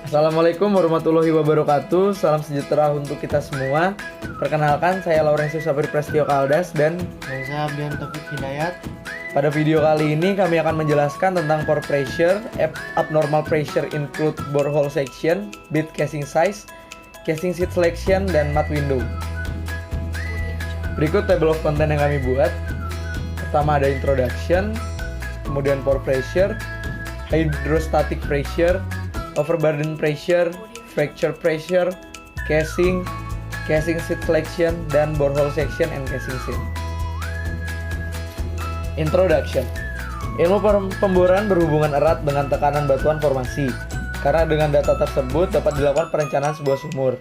Assalamualaikum warahmatullahi wabarakatuh. Salam sejahtera untuk kita semua. Perkenalkan, saya Laurensius Sapri Prestio Kaldas dan Saya Bian Taufik Hidayat. pada video kali ini kami akan menjelaskan tentang pore pressure. Abnormal pressure include borehole section, bit casing size, casing seat selection, dan mat window. Berikut table of content yang kami buat. Pertama ada introduction, kemudian pore pressure, hydrostatic pressure, overburden pressure, fracture pressure, casing seat selection, dan borehole section and casing seat. Introduction. Ilmu pemboran berhubungan erat dengan tekanan batuan formasi, karena dengan data tersebut dapat dilakukan perencanaan sebuah sumur.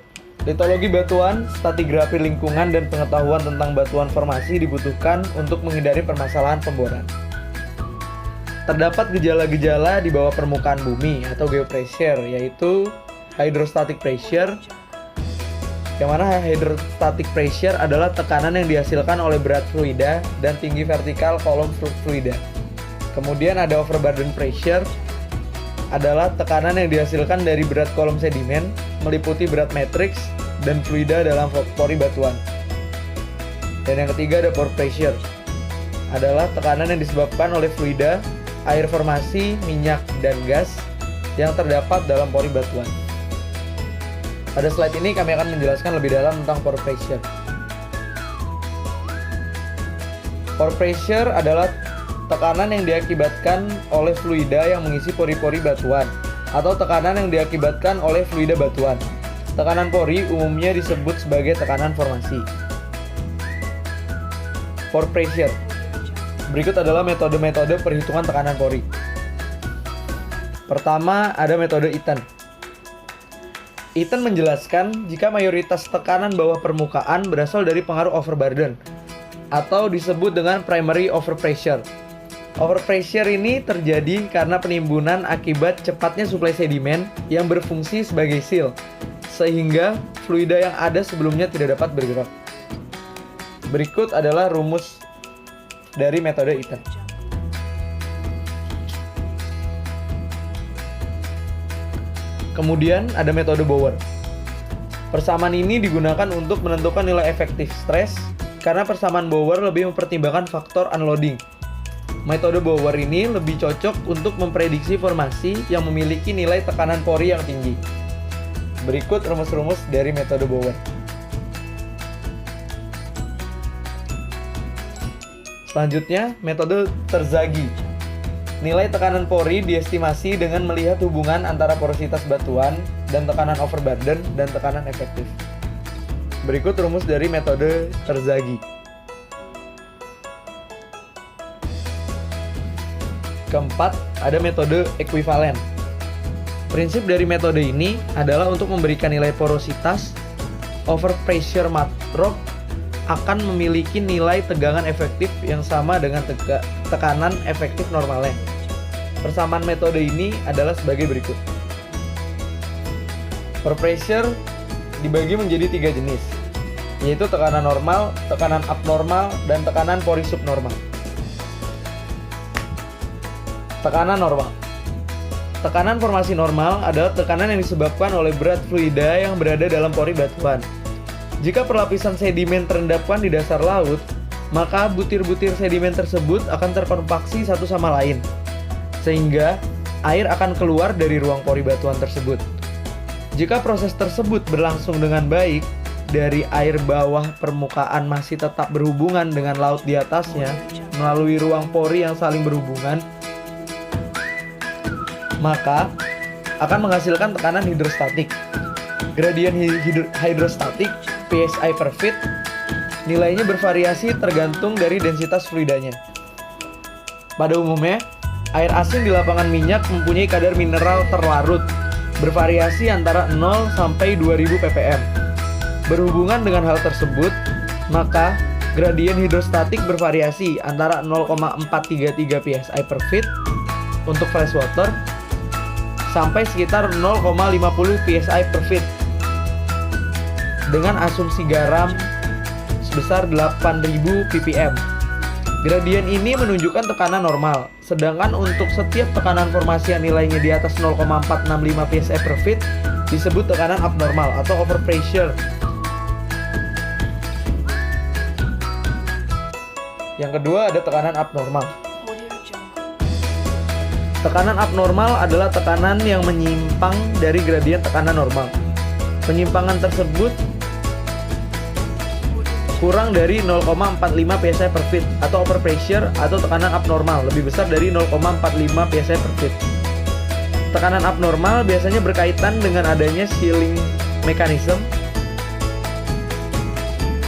Litologi batuan, stratigrafi lingkungan, dan pengetahuan tentang batuan formasi dibutuhkan untuk menghindari permasalahan pemboran. Terdapat gejala-gejala di bawah permukaan bumi atau geopressure, yaitu hydrostatic pressure, yang mana hydrostatic pressure adalah tekanan yang dihasilkan oleh berat fluida dan tinggi vertikal kolom fluida. Kemudian ada overburden pressure, adalah tekanan yang dihasilkan dari berat kolom sedimen meliputi berat matriks dan fluida dalam pori batuan. Dan yang ketiga ada pore pressure, adalah tekanan yang disebabkan oleh fluida, air formasi, minyak, dan gas yang terdapat dalam pori batuan. Pada slide ini kami akan menjelaskan lebih dalam tentang pore pressure. Pore pressure adalah tekanan yang diakibatkan oleh fluida yang mengisi pori-pori batuan, atau tekanan yang diakibatkan oleh fluida batuan. Tekanan pori umumnya disebut sebagai tekanan formasi. Pore pressure. Berikut adalah metode-metode perhitungan tekanan pori. Pertama, ada metode Eaton. Eaton menjelaskan jika mayoritas tekanan bawah permukaan berasal dari pengaruh overburden, atau disebut dengan primary overpressure. Overpressure ini terjadi karena penimbunan akibat cepatnya suplai sedimen yang berfungsi sebagai seal, sehingga fluida yang ada sebelumnya tidak dapat bergerak. Berikut adalah rumus dari metode Eaton. Kemudian ada metode Bower. Persamaan ini digunakan untuk menentukan nilai efektif stres, karena persamaan Bower lebih mempertimbangkan faktor unloading. Metode Bower ini lebih cocok untuk memprediksi formasi yang memiliki nilai tekanan pori yang tinggi. Berikut rumus-rumus dari metode Bower. Selanjutnya, metode Terzaghi. Nilai tekanan pori diestimasi dengan melihat hubungan antara porositas batuan dan tekanan overburden dan tekanan efektif. Berikut rumus dari metode Terzaghi. Keempat, ada metode ekuivalen. Prinsip dari metode ini adalah untuk memberikan nilai porositas. Overpressure mud rock akan memiliki nilai tegangan efektif yang sama dengan tekanan efektif normalnya. Persamaan metode ini adalah sebagai berikut. Pore pressure dibagi menjadi 3 jenis, yaitu tekanan normal, tekanan abnormal, dan tekanan pori subnormal. Tekanan normal. Tekanan formasi normal adalah tekanan yang disebabkan oleh berat fluida yang berada dalam pori batuan. Jika perlapisan sedimen terendapkan di dasar laut, maka butir-butir sedimen tersebut akan terkompaksi satu sama lain, sehingga air akan keluar dari ruang pori batuan tersebut. Jika proses tersebut berlangsung dengan baik, dari air bawah permukaan masih tetap berhubungan dengan laut di atasnya melalui ruang pori yang saling berhubungan, maka akan menghasilkan tekanan hidrostatik. Gradien hidrostatik PSI per feet nilainya bervariasi tergantung dari densitas fluidanya. Pada umumnya, air asin di lapangan minyak mempunyai kadar mineral terlarut bervariasi antara 0 sampai 2000 ppm. Berhubungan dengan hal tersebut, maka gradien hidrostatik bervariasi antara 0,433 psi per feet untuk freshwater sampai sekitar 0,50 psi per feet dengan asumsi garam sebesar 8000 ppm. Gradien ini menunjukkan tekanan normal, Sedangkan untuk setiap tekanan formasi yang nilainya di atas 0,465 psi per feet disebut tekanan abnormal atau overpressure. Yang kedua ada tekanan abnormal. Tekanan abnormal adalah tekanan yang menyimpang dari gradien tekanan normal. Penyimpangan tersebut kurang dari 0,45 psi per feet atau overpressure atau tekanan abnormal lebih besar dari 0,45 psi per feet. Tekanan abnormal biasanya berkaitan dengan adanya sealing mechanism.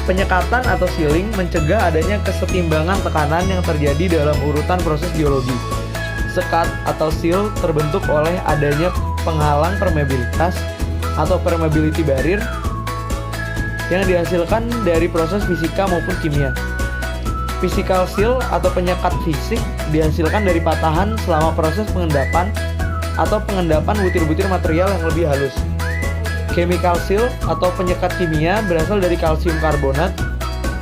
Penyekatan atau sealing mencegah adanya kesetimbangan tekanan yang terjadi dalam urutan proses geologi. Sekat atau seal terbentuk oleh adanya penghalang permeabilitas atau permeability barrier yang dihasilkan dari proses fisika maupun kimia. Physical seal atau penyekat fisik dihasilkan dari patahan selama proses pengendapan atau pengendapan butir-butir material yang lebih halus. Chemical seal atau penyekat kimia berasal dari kalsium karbonat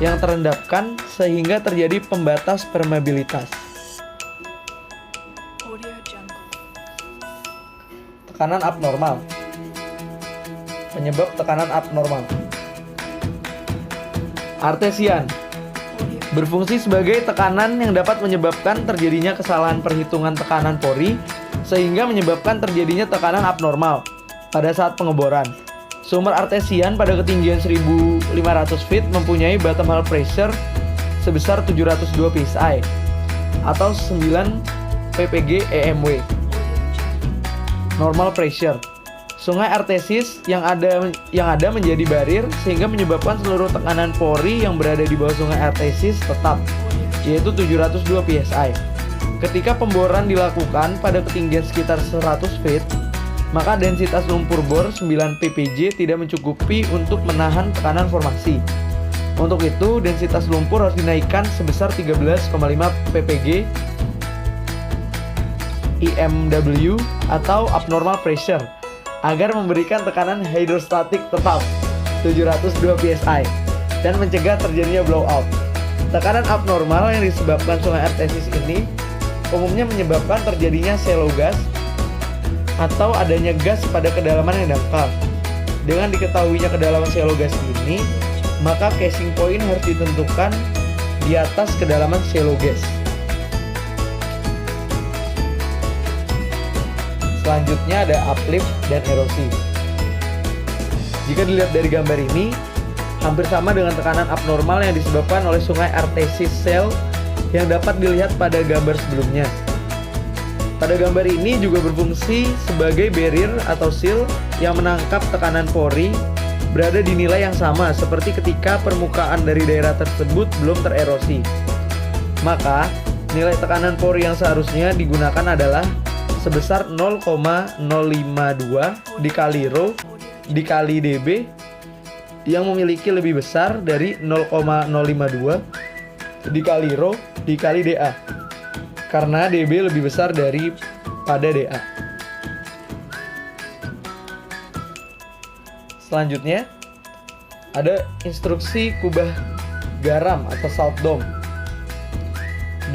yang terendapkan sehingga terjadi pembatas permeabilitas. Tekanan abnormal. Penyebab tekanan abnormal. Artesian berfungsi sebagai tekanan yang dapat menyebabkan terjadinya kesalahan perhitungan tekanan pori sehingga menyebabkan terjadinya tekanan abnormal pada saat pengeboran. Sumber artesian pada ketinggian 1500 feet mempunyai bottom hull pressure sebesar 702 psi atau 9 ppg EMW. Normal pressure. Sungai artesis yang ada menjadi barir sehingga menyebabkan seluruh tekanan pori yang berada di bawah sungai artesis tetap, yaitu 702 psi. Ketika pemboran dilakukan pada ketinggian sekitar 100 feet, maka densitas lumpur bor 9 ppj tidak mencukupi untuk menahan tekanan formasi. Untuk itu, densitas lumpur harus dinaikkan sebesar 13,5 ppg EMW atau abnormal pressure agar memberikan tekanan hidrostatik tetap 702 psi dan mencegah terjadinya blowout. Tekanan abnormal yang disebabkan sungai artesis ini umumnya menyebabkan terjadinya shallow gas atau adanya gas pada kedalaman yang dangkal. Dengan diketahuinya kedalaman shallow gas ini, maka casing point harus ditentukan di atas kedalaman shallow gas. Selanjutnya ada uplift dan erosi. Jika dilihat dari gambar ini, hampir sama dengan tekanan abnormal yang disebabkan oleh sungai artesis shale yang dapat dilihat pada gambar sebelumnya. Pada gambar ini juga berfungsi sebagai barrier atau seal yang menangkap tekanan pori berada di nilai yang sama seperti ketika permukaan dari daerah tersebut belum tererosi. Maka, nilai tekanan pori yang seharusnya digunakan adalah sebesar 0,052 dikali rho dikali dB yang memiliki lebih besar dari 0,052 dikali rho dikali dA karena dB lebih besar daripada dA. Selanjutnya ada instruksi kubah garam atau salt dome.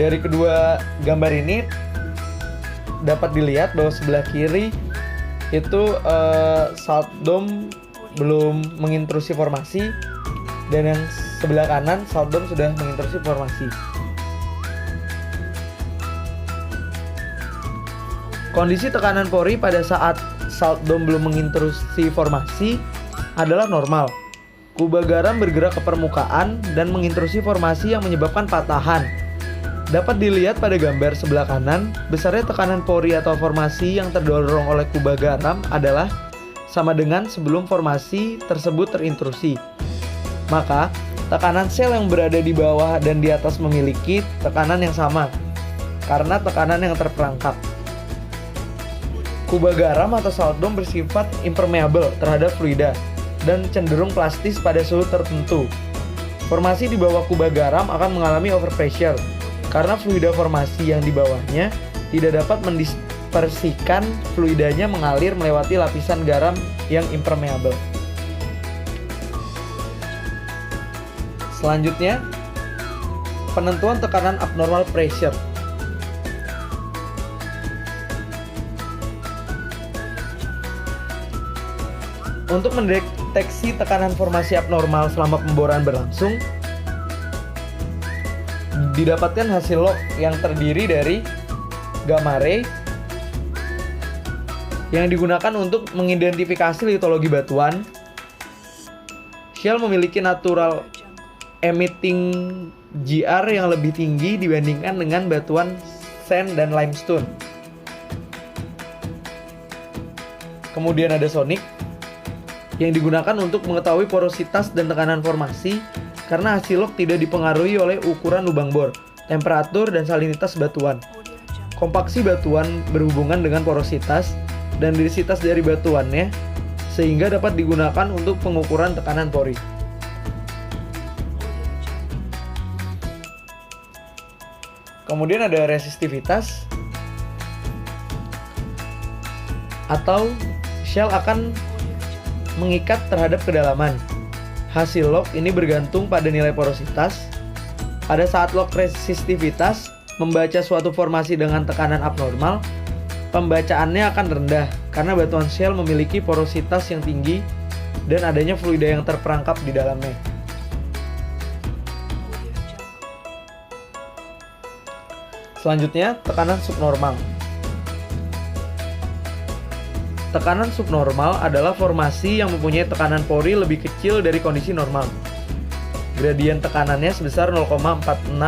Dari kedua gambar ini dapat dilihat bahwa sebelah kiri itu salt dome belum mengintrusi formasi dan yang sebelah kanan salt dome sudah mengintrusi formasi. Kondisi tekanan pori pada saat salt dome belum mengintrusi formasi adalah normal. Kuba garam bergerak ke permukaan dan mengintrusi formasi yang menyebabkan patahan. Dapat dilihat pada gambar sebelah kanan, besarnya tekanan pori atau formasi yang terdorong oleh kuba garam adalah sama dengan sebelum formasi tersebut terintrusi. Maka, tekanan sel yang berada di bawah dan di atas memiliki tekanan yang sama karena tekanan yang terperangkap. Kuba garam atau salt dome bersifat impermeable terhadap fluida dan cenderung plastis pada suhu tertentu. Formasi di bawah kuba garam akan mengalami overpressure karena fluida formasi yang di bawahnya tidak dapat mendispersikan fluidanya mengalir melewati lapisan garam yang impermeable. Selanjutnya, penentuan tekanan abnormal pressure. Untuk mendeteksi tekanan formasi abnormal selama pemboran berlangsung, didapatkan hasil log yang terdiri dari gamma ray yang digunakan untuk mengidentifikasi litologi batuan. Shell memiliki natural emitting GR yang lebih tinggi dibandingkan dengan batuan sand dan limestone. Kemudian ada sonic yang digunakan untuk mengetahui porositas dan tekanan formasi karena hasil log tidak dipengaruhi oleh ukuran lubang bor, temperatur, dan salinitas batuan. Kompaksi batuan berhubungan dengan porositas dan densitas dari batuannya sehingga dapat digunakan untuk pengukuran tekanan pori. Kemudian ada resistivitas atau shell akan mengikat terhadap kedalaman. Hasil log ini bergantung pada nilai porositas. Pada saat log resistivitas membaca suatu formasi dengan tekanan abnormal, pembacaannya akan rendah karena batuan shell memiliki porositas yang tinggi dan adanya fluida yang terperangkap di dalamnya. Selanjutnya, tekanan subnormal. Tekanan subnormal adalah formasi yang mempunyai tekanan pori lebih kecil dari kondisi normal. Gradien tekanannya sebesar 0,465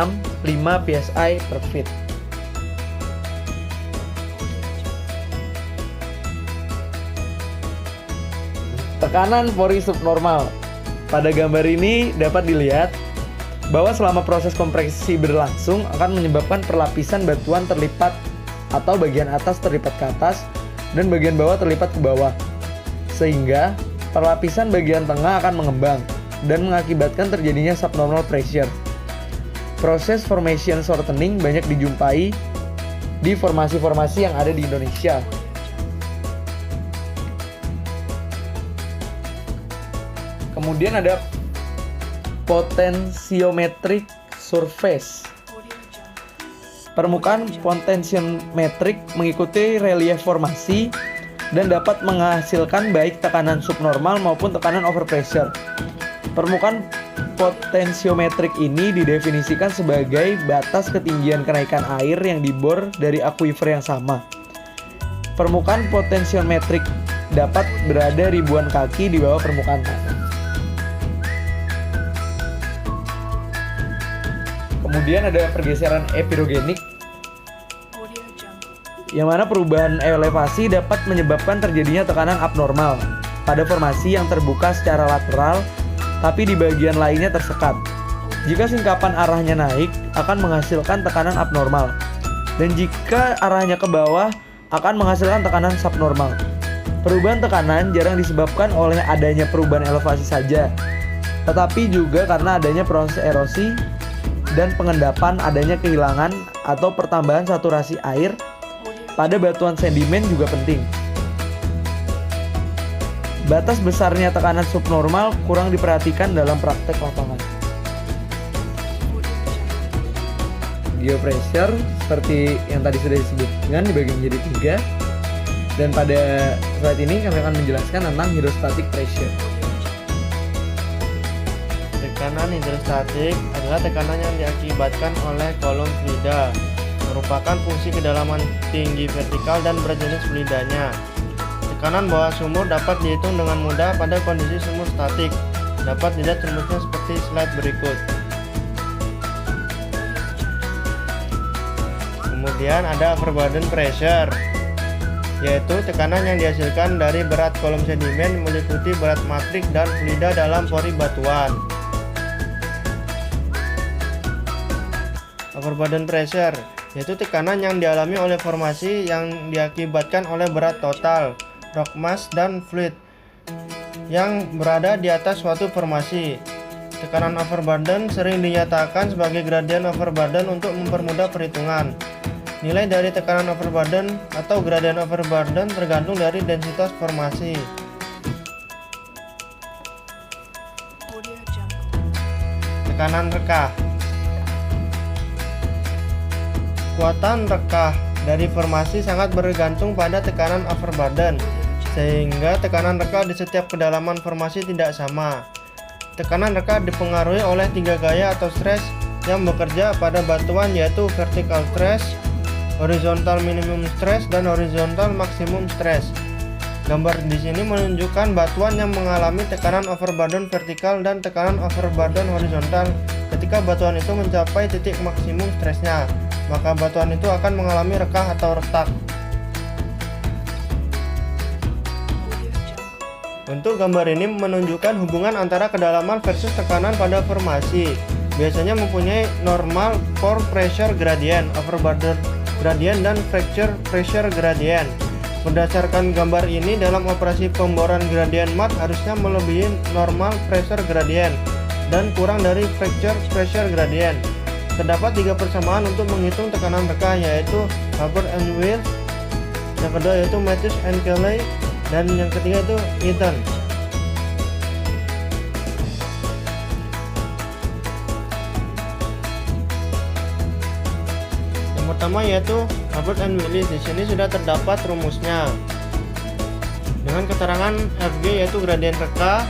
psi per feet. Tekanan pori subnormal. Pada gambar ini dapat dilihat bahwa selama proses kompresi berlangsung akan menyebabkan perlapisan batuan terlipat atau bagian atas terlipat ke atas dan bagian bawah terlipat ke bawah, sehingga perlapisan bagian tengah akan mengembang dan mengakibatkan terjadinya subnormal pressure. Proses formation shortening banyak dijumpai di formasi-formasi yang ada di Indonesia. Kemudian ada potentiometric surface. Permukaan potentiometrik mengikuti relief formasi dan dapat menghasilkan baik tekanan subnormal maupun tekanan overpressure. Permukaan potentiometrik ini didefinisikan sebagai batas ketinggian kenaikan air yang dibor dari aquifer yang sama. Permukaan potentiometrik dapat berada ribuan kaki di bawah permukaan tanah. Kemudian ada pergeseran epirogenik, yang mana perubahan elevasi dapat menyebabkan terjadinya tekanan abnormal pada formasi yang terbuka secara lateral, tapi di bagian lainnya tersekat. Jika singkapan arahnya naik, akan menghasilkan tekanan abnormal, dan jika arahnya ke bawah, akan menghasilkan tekanan subnormal. Perubahan tekanan jarang disebabkan oleh adanya perubahan elevasi saja, tetapi juga karena adanya proses erosi dan pengendapan adanya kehilangan atau pertambahan saturasi air pada batuan sedimen juga penting. Batas besarnya tekanan subnormal kurang diperhatikan dalam praktek lapangan. Geopressure seperti yang tadi sudah disebutkan dibagi menjadi 3, dan pada slide ini kami akan menjelaskan tentang hydrostatic pressure. Tekanan hidrostatik adalah tekanan yang diakibatkan oleh kolom fluida, merupakan fungsi kedalaman tinggi vertikal dan berat jenis fluidanya. Tekanan bawah sumur dapat dihitung dengan mudah pada kondisi sumur statik. Dapat dilihat rumusnya seperti slide berikut. Kemudian ada overburden pressure, yaitu tekanan yang dihasilkan dari berat kolom sedimen meliputi berat matrik dan fluida dalam pori batuan. Overburden pressure yaitu tekanan yang dialami oleh formasi yang diakibatkan oleh berat total, rock mass, dan fluid yang berada di atas suatu formasi. Tekanan overburden sering dinyatakan sebagai gradien overburden untuk mempermudah perhitungan. Nilai dari tekanan overburden atau gradien overburden tergantung dari densitas formasi. Tekanan rekah. Kekuatan rekah dari formasi sangat bergantung pada tekanan overburden. sehingga tekanan reka di setiap kedalaman formasi tidak sama. Tekanan reka dipengaruhi oleh 3 gaya atau stress yang bekerja pada batuan, yaitu vertical stress, horizontal minimum stress, dan horizontal maximum stress. Gambar di sini menunjukkan batuan yang mengalami tekanan overburden vertikal dan tekanan overburden horizontal. Ketika batuan itu mencapai titik maksimum stresnya, maka batuan itu akan mengalami rekah atau retak. Untuk gambar ini menunjukkan hubungan antara kedalaman versus tekanan pada formasi. Biasanya mempunyai normal pore pressure gradient, overburden gradient, dan fracture pressure gradient. Berdasarkan gambar ini, dalam operasi pemboran gradient mat harusnya melebihi normal pressure gradient dan kurang dari fracture pressure gradient. Terdapat 3 persamaan untuk menghitung tekanan reka, yaitu Hubbard and Wills, yang kedua yaitu Matthews and Kelly, dan yang ketiga itu Eaton. Yang pertama yaitu Hubbard and Willis. Di sini sudah terdapat rumusnya dengan keterangan Fg yaitu gradien reka,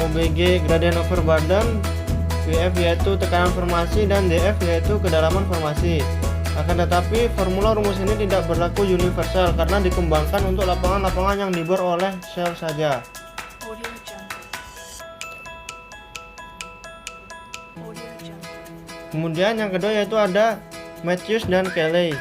OBG gradien overburden, Vf yaitu tekanan formasi, dan Df yaitu kedalaman formasi. Akan tetapi formula rumus ini tidak berlaku universal karena dikembangkan untuk lapangan-lapangan yang dibor oleh shell saja. Kemudian yang kedua yaitu ada Matthews dan Kelly.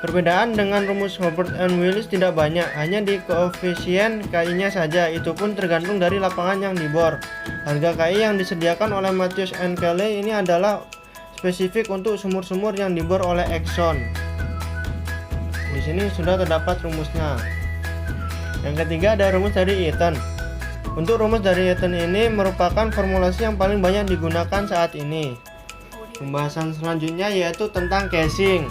Perbedaan dengan rumus Hubbard and Willis tidak banyak, hanya di koefisien KI-nya saja, itu pun tergantung dari lapangan yang dibor. Harga KI yang disediakan oleh Matthews and Kelly ini adalah spesifik untuk sumur-sumur yang dibor oleh Exxon. Di sini sudah terdapat rumusnya. Yang ketiga ada rumus dari Eaton. Untuk rumus dari Eaton ini merupakan formulasi yang paling banyak digunakan saat ini. Pembahasan selanjutnya yaitu tentang casing.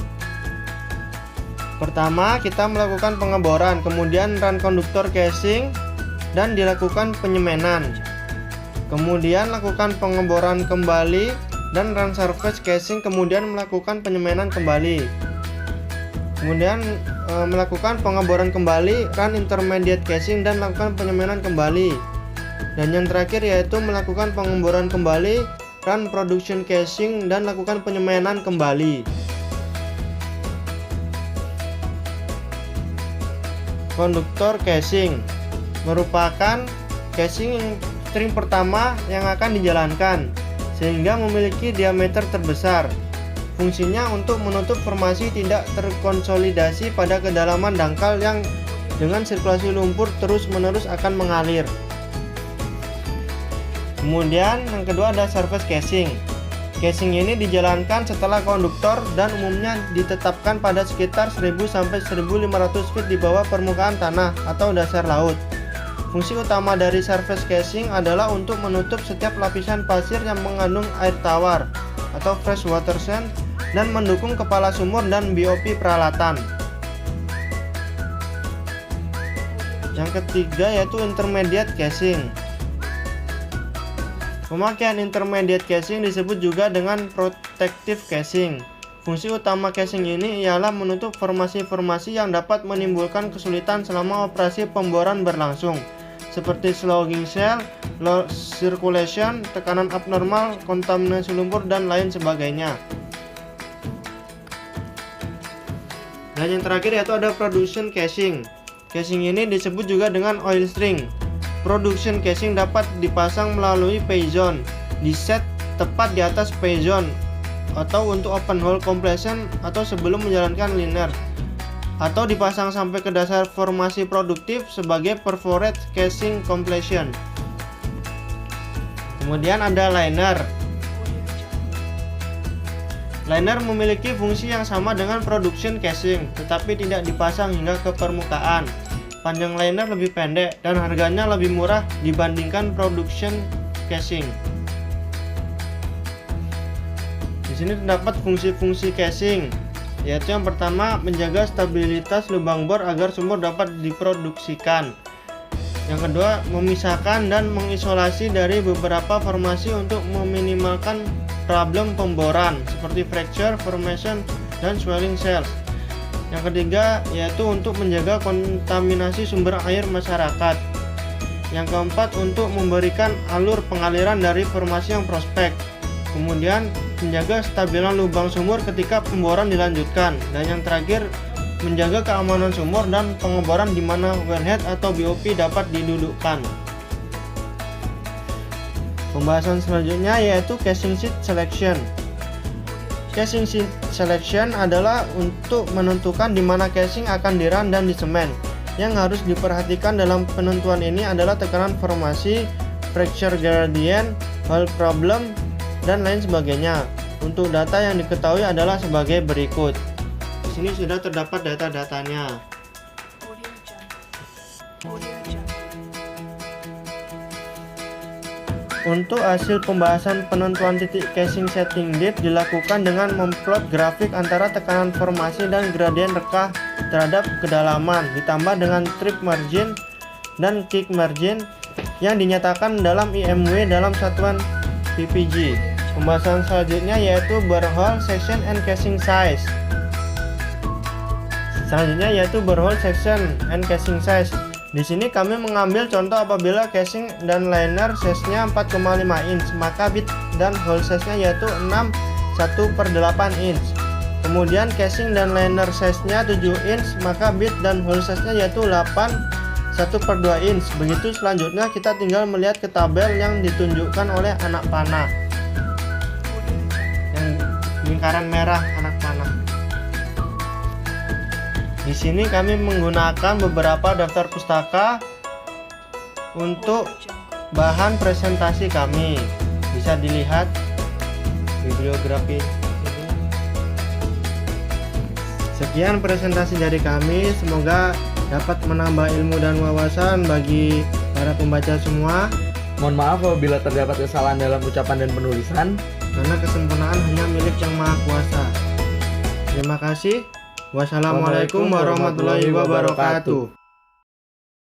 Pertama, kita melakukan pengeboran, kemudian run konduktor casing dan dilakukan penyemanan. Kemudian lakukan pengeboran kembali dan run surface casing, kemudian melakukan penyemanan kembali. Kemudian melakukan pengeboran kembali, run intermediate casing, dan lakukan penyemanan kembali. Dan yang terakhir yaitu melakukan pengeboran kembali, run production casing, dan lakukan penyemanan kembali. Konduktor casing merupakan casing string pertama yang akan dijalankan, sehingga memiliki diameter terbesar. Fungsinya untuk menutup formasi tidak terkonsolidasi pada kedalaman dangkal yang dengan sirkulasi lumpur terus-menerus akan mengalir. Kemudian yang kedua ada surface casing. Casing ini dijalankan setelah konduktor dan umumnya ditetapkan pada sekitar 1000 sampai 1500 feet di bawah permukaan tanah atau dasar laut. Fungsi utama dari surface casing adalah untuk menutup setiap lapisan pasir yang mengandung air tawar atau fresh water sand dan mendukung kepala sumur dan BOP peralatan. Yang ketiga yaitu intermediate casing. Pemakaian intermediate casing disebut juga dengan protective casing. Fungsi utama casing ini ialah menutup formasi-formasi yang dapat menimbulkan kesulitan selama operasi pemboran berlangsung, seperti slogging shell, low circulation, tekanan abnormal, kontaminasi lumpur, dan lain sebagainya. Dan yang terakhir yaitu ada production casing. Casing ini disebut juga dengan oil string. Production casing dapat dipasang melalui pay-zone, diset tepat di atas pay-zone, atau untuk open hole completion atau sebelum menjalankan liner, atau dipasang sampai ke dasar formasi produktif sebagai perforate casing completion. Kemudian ada liner. Liner memiliki fungsi yang sama dengan production casing, tetapi tidak dipasang hingga ke permukaan. Panjang liner lebih pendek dan harganya lebih murah dibandingkan production casing. Di sini terdapat fungsi-fungsi casing, yaitu yang pertama menjaga stabilitas lubang bor agar sumur dapat diproduksikan. Yang kedua, memisahkan dan mengisolasi dari beberapa formasi untuk meminimalkan problem pemboran seperti fracture, formation, dan swelling cells. Yang ketiga yaitu untuk menjaga kontaminasi sumber air masyarakat. Yang keempat untuk memberikan alur pengaliran dari formasi yang prospek. Kemudian menjaga stabilan lubang sumur ketika pemboran dilanjutkan. Dan yang terakhir menjaga keamanan sumur dan pengeboran di mana wellhead atau BOP dapat didudukkan. Pembahasan selanjutnya yaitu casing sheet selection. Casing sheet selection adalah untuk menentukan di mana casing akan dirun dan disemen. Yang harus diperhatikan dalam penentuan ini adalah tekanan formasi, fracture gradient, hole problem, dan lain sebagainya. Untuk data yang diketahui adalah sebagai berikut. Di sini sudah terdapat data-datanya. Untuk hasil pembahasan penentuan titik casing setting depth dilakukan dengan memplot grafik antara tekanan formasi dan gradien rekah terhadap kedalaman ditambah dengan trip margin dan kick margin yang dinyatakan dalam IMW dalam satuan ppg. Pembahasan selanjutnya yaitu borehole section and casing size. Selanjutnya yaitu borehole section and casing size. Di sini kami mengambil contoh apabila casing dan liner size-nya 4,5 inch, maka bit dan hole size-nya yaitu 6 1/8 inch. Kemudian casing dan liner size-nya 7 inch, maka bit dan hole size-nya yaitu 8 1/2 inch. Begitu selanjutnya kita tinggal melihat ke tabel yang ditunjukkan oleh anak panah. Yang lingkaran merah anak panah. Di sini kami menggunakan beberapa daftar pustaka untuk bahan presentasi kami. Bisa dilihat bibliografi ini. Sekian presentasi dari kami, semoga dapat menambah ilmu dan wawasan bagi para pembaca semua. Mohon maaf apabila terdapat kesalahan dalam ucapan dan penulisan, karena kesempurnaan hanya milik Yang Maha Kuasa. Terima kasih. Wassalamualaikum warahmatullahi wabarakatuh.